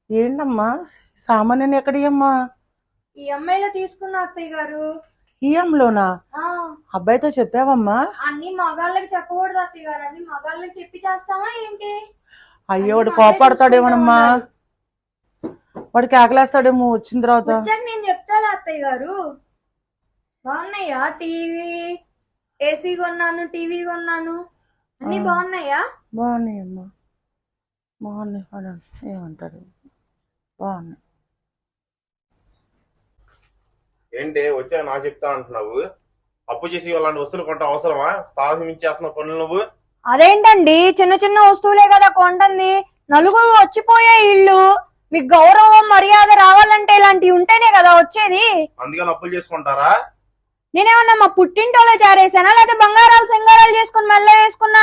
ఏంటమ్మా సామాన్యం ఎక్కడియమ్మా? ఈఎంఐలో తీసుకున్న అత్తయ్య గారు. ఈఎంలోనా? అబ్బాయితో చెప్పావమ్మా? అన్ని మగాళ్ళకి చెప్పకూడదు అత్తయ్య గారు, అన్ని మగాళ్ళకి చెప్పి చేస్తామా ఏంటి? అయ్యో వాడు కోపాడతాడేమోనమ్మా, వాడికి ఆకలేస్తాడేమో వచ్చిన తర్వాత. వచ్చాక నేను చెప్తాను అత్తయ్య గారు. బాగున్నాయా? టీవీ, ఏసీ కొన్నాను, టీవీ కొన్నాను, అన్ని బాగున్నాయా? బాగున్నాయమ్మా, బాగున్నాయి. ఏమంటారు, బాగున్నాయి. ఏంటి వచ్చా నా చెప్తా అంటున్నావు? అప్పు చేసి అలాంటి వస్తువులు కొంట అవసరమా? సాహసించేస్తున్నావు పనులు నువ్వు. అదేంటండి, చిన్న చిన్న వస్తువులే కదా కొంటుంది. నలుగురు వచ్చిపోయే ఇల్లు, మీకు గౌరవం మర్యాద రావాలంటే ఇలాంటివి ఉంటేనే కదా వచ్చేది. అందుకని అప్పులు చేసుకుంటారా? నేనేమన్నా మా పుట్టింటోలో చేరేసానా, లేకపోతే బంగారాలు సింగారాలు చేసుకుని మెల్ల వేసుకున్నా?